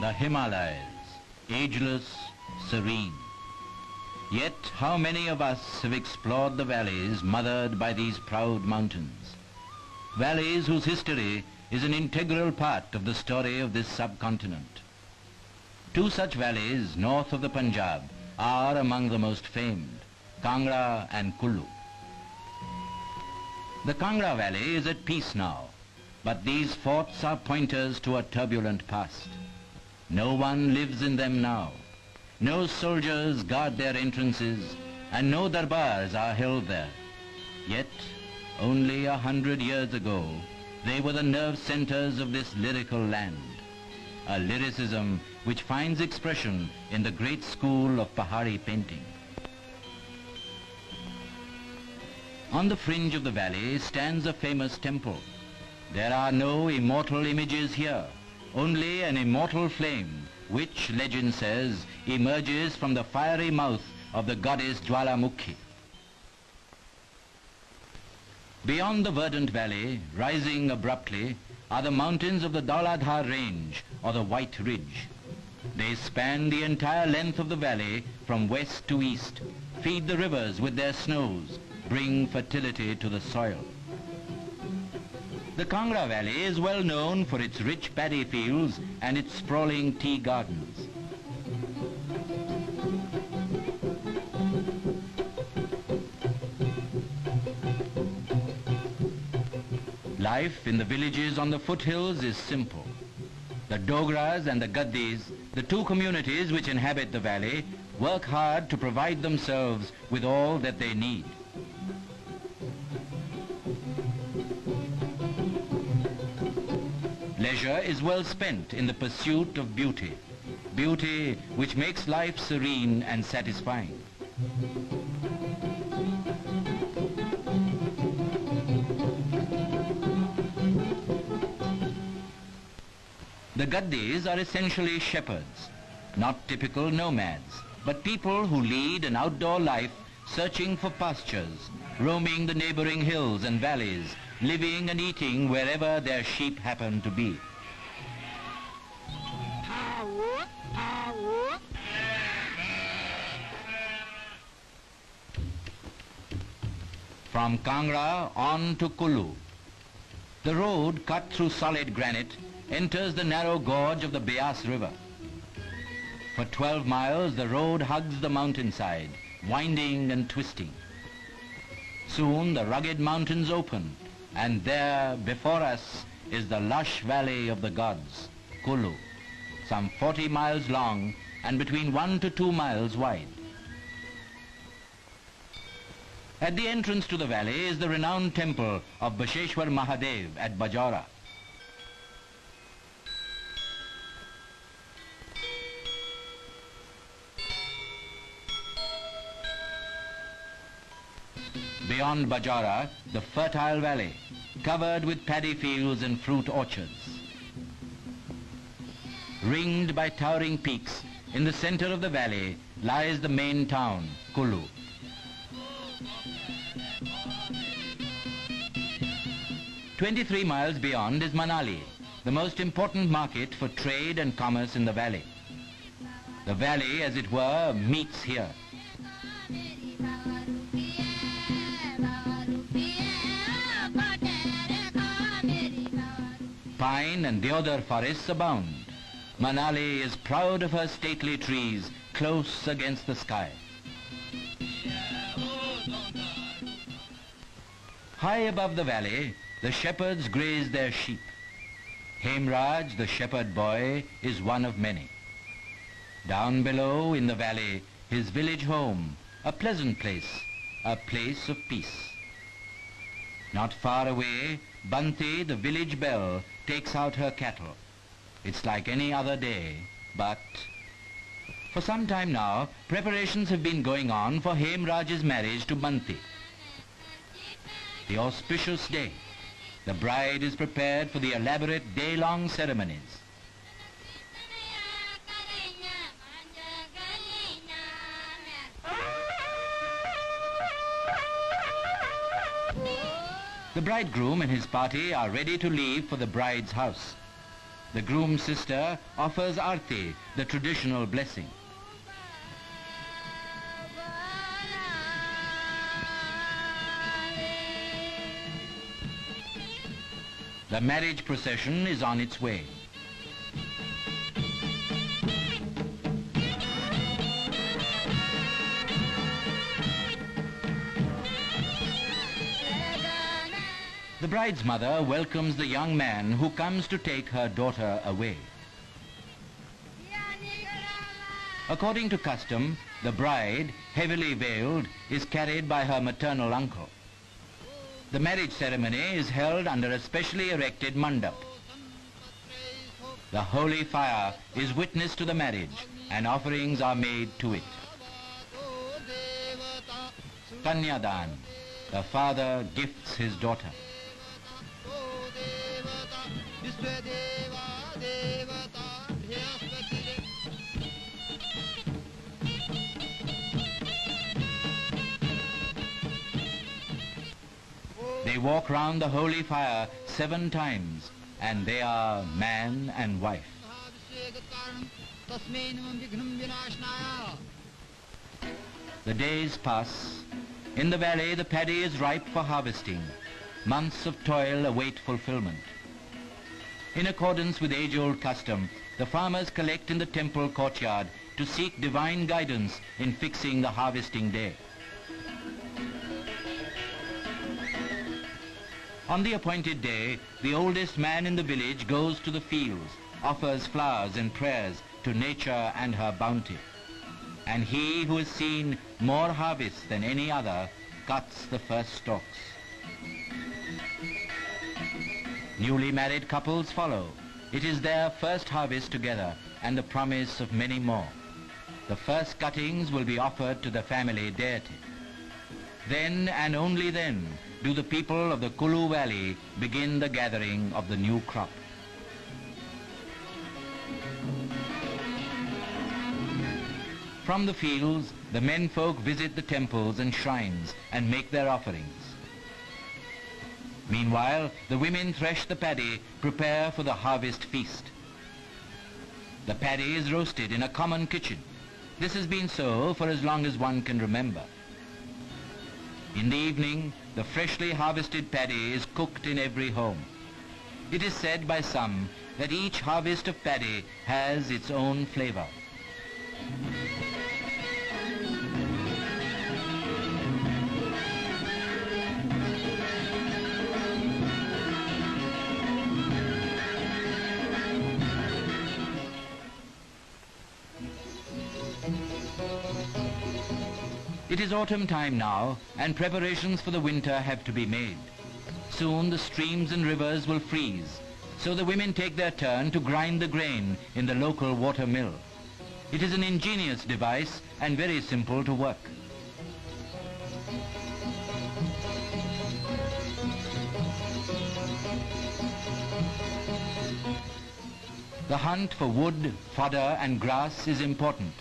The Himalayas, ageless, serene. Yet how many of us have explored the valleys mothered by these proud mountains? Valleys whose history is an integral part of the story of this subcontinent. Two such valleys north of the Punjab are among the most famed, Kangra and Kullu. The Kangra Valley is at peace now, but these forts are pointers to a turbulent past. No one lives in them now. No soldiers guard their entrances, and no darbars are held there. Yet, only 100 years ago, they were the nerve centers of this lyrical land, a lyricism which finds expression in the great school of Pahari painting. On the fringe of the valley stands a famous temple. There are no immortal images here, only an immortal flame, which, legend says, emerges from the fiery mouth of the goddess Jwalamukhi. Beyond the verdant valley, rising abruptly, are the mountains of the Dauladhar range, or the White Ridge. They span the entire length of the valley from west to east, feed the rivers with their snows, bring fertility to the soil. The Kangra Valley is well known for its rich paddy fields and its sprawling tea gardens. Life in the villages on the foothills is simple. The Dogras and the Gaddis, the two communities which inhabit the valley, work hard to provide themselves with all that they need. Leisure is well spent in the pursuit of beauty, beauty which makes life serene and satisfying. The Gaddis are essentially shepherds, not typical nomads, but people who lead an outdoor life searching for pastures, roaming the neighboring hills and valleys, living and eating wherever their sheep happen to be. From Kangra on to Kullu. The road, cut through solid granite, enters the narrow gorge of the Beas River. For 12 miles, the road hugs the mountainside, winding and twisting. Soon the rugged mountains open, and there before us is the lush valley of the gods, Kullu, some 40 miles long and between 1 to 2 miles wide. At the entrance to the valley is the renowned temple of Basheshwar Mahadev at Bajora. Beyond Bajora, the fertile valley, covered with paddy fields and fruit orchards. Ringed by towering peaks, in the center of the valley lies the main town, Kullu. "23 miles beyond is Manali, the most important market for trade and commerce in the valley. The valley, as it were, meets here. Pine and deodar forests abound. Manali is proud of her stately trees close against the sky. High above the valley, the shepherds graze their sheep. Hemraj, the shepherd boy, is one of many. Down below in the valley, his village home, a pleasant place, a place of peace. Not far away, Banti, the village belle, takes out her cattle. It's like any other day, but for some time now, preparations have been going on for Hemraj's marriage to Banti. The auspicious day, the bride is prepared for the elaborate day-long ceremonies. The bridegroom and his party are ready to leave for the bride's house. The groom's sister offers Arti, the traditional blessing. The marriage procession is on its way. The bride's mother welcomes the young man who comes to take her daughter away. According to custom, the bride, heavily veiled, is carried by her maternal uncle. The marriage ceremony is held under a specially erected mandap. The holy fire is witness to the marriage and offerings are made to it. Kanyadan, the father gifts his daughter. They walk round the holy fire 7 times, and they are man and wife. The days pass. In the valley, the paddy is ripe for harvesting. Months of toil await fulfillment. In accordance with age-old custom, the farmers collect in the temple courtyard to seek divine guidance in fixing the harvesting day. On the appointed day, the oldest man in the village goes to the fields, offers flowers and prayers to nature and her bounty. And he who has seen more harvests than any other cuts the first stalks. Newly married couples follow. It is their first harvest together and the promise of many more. The first cuttings will be offered to the family deity. Then and only then do the people of the Kulu Valley begin the gathering of the new crop. From the fields, the menfolk visit the temples and shrines and make their offerings. Meanwhile, the women thresh the paddy, prepare for the harvest feast. The paddy is roasted in a common kitchen. This has been so for as long as one can remember. In the evening, the freshly harvested paddy is cooked in every home. It is said by some that each harvest of paddy has its own flavor. It is autumn time now, and preparations for the winter have to be made. Soon the streams and rivers will freeze, so the women take their turn to grind the grain in the local water mill. It is an ingenious device and very simple to work. The hunt for wood, fodder and grass is important.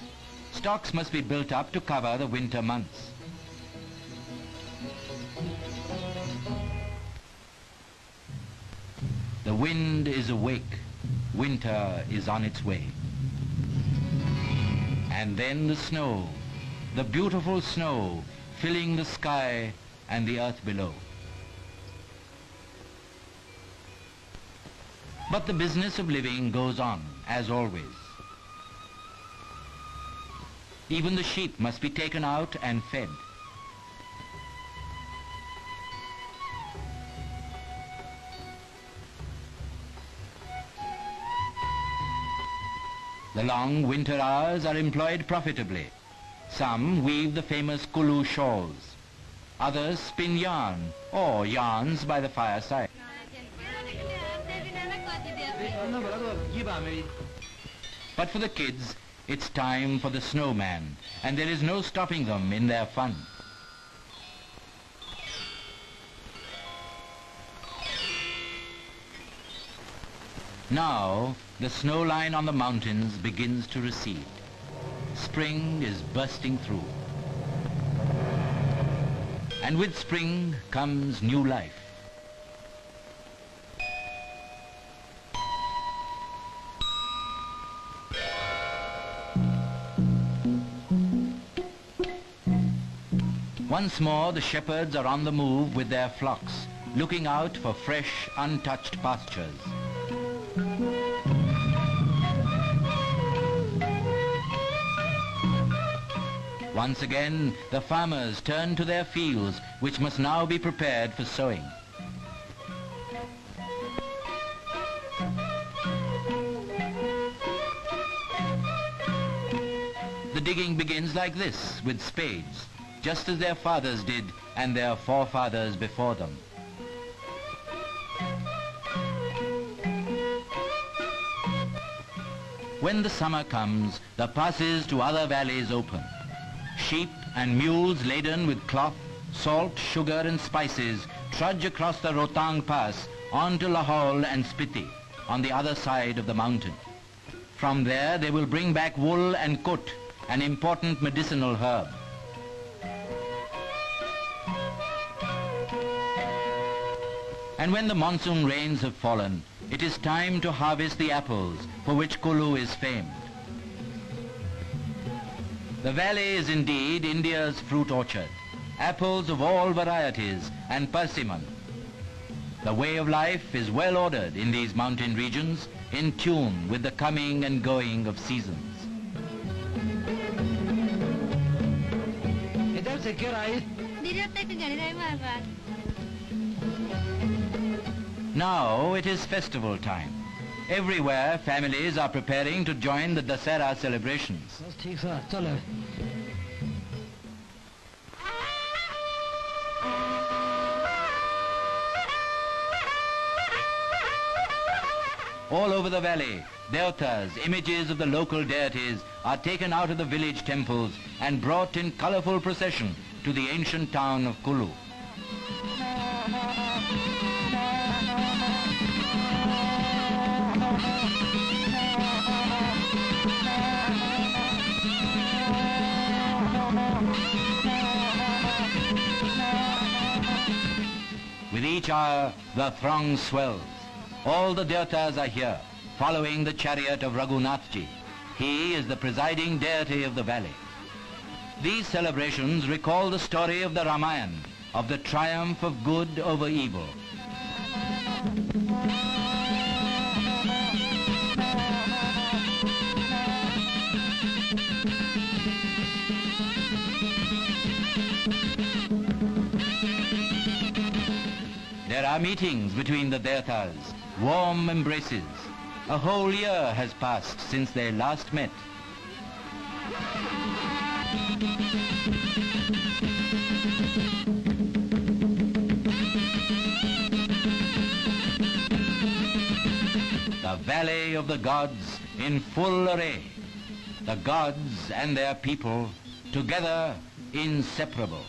Stocks must be built up to cover the winter months. The wind is awake. Winter is on its way. And then the snow, the beautiful snow, filling the sky and the earth below. But the business of living goes on, as always. Even the sheep must be taken out and fed. The long winter hours are employed profitably. Some weave the famous Kulu shawls. Others spin yarn or yarns by the fireside. But for the kids, it's time for the snowman, and there is no stopping them in their fun. Now, the snow line on the mountains begins to recede. Spring is bursting through. And with spring comes new life. Once more the shepherds are on the move with their flocks, looking out for fresh, untouched pastures. Once again, the farmers turn to their fields, which must now be prepared for sowing. The digging begins like this, with spades, just as their fathers did and their forefathers before them. When the summer comes, the passes to other valleys open. Sheep and mules laden with cloth, salt, sugar and spices trudge across the Rohtang Pass on to Lahaul and Spiti on the other side of the mountain. From there they will bring back wool and kut, an important medicinal herb. And when the monsoon rains have fallen, it is time to harvest the apples for which Kulu is famed. The valley is indeed India's fruit orchard. Apples of all varieties and persimmon. The way of life is well ordered in these mountain regions, in tune with the coming and going of seasons. Now it is festival time. Everywhere families are preparing to join the Dasera celebrations. All over the valley, Devatas, images of the local deities, are taken out of the village temples and brought in colorful procession to the ancient town of Kulu. With each hour, the throng swells. All the Devatas are here, following the chariot of Raghunathji. He is the presiding deity of the valley. These celebrations recall the story of the Ramayana, of the triumph of good over evil. There are meetings between the Devatas, warm embraces. A whole year has passed since they last met. The Valley of the Gods in full array. The gods and their people together inseparable.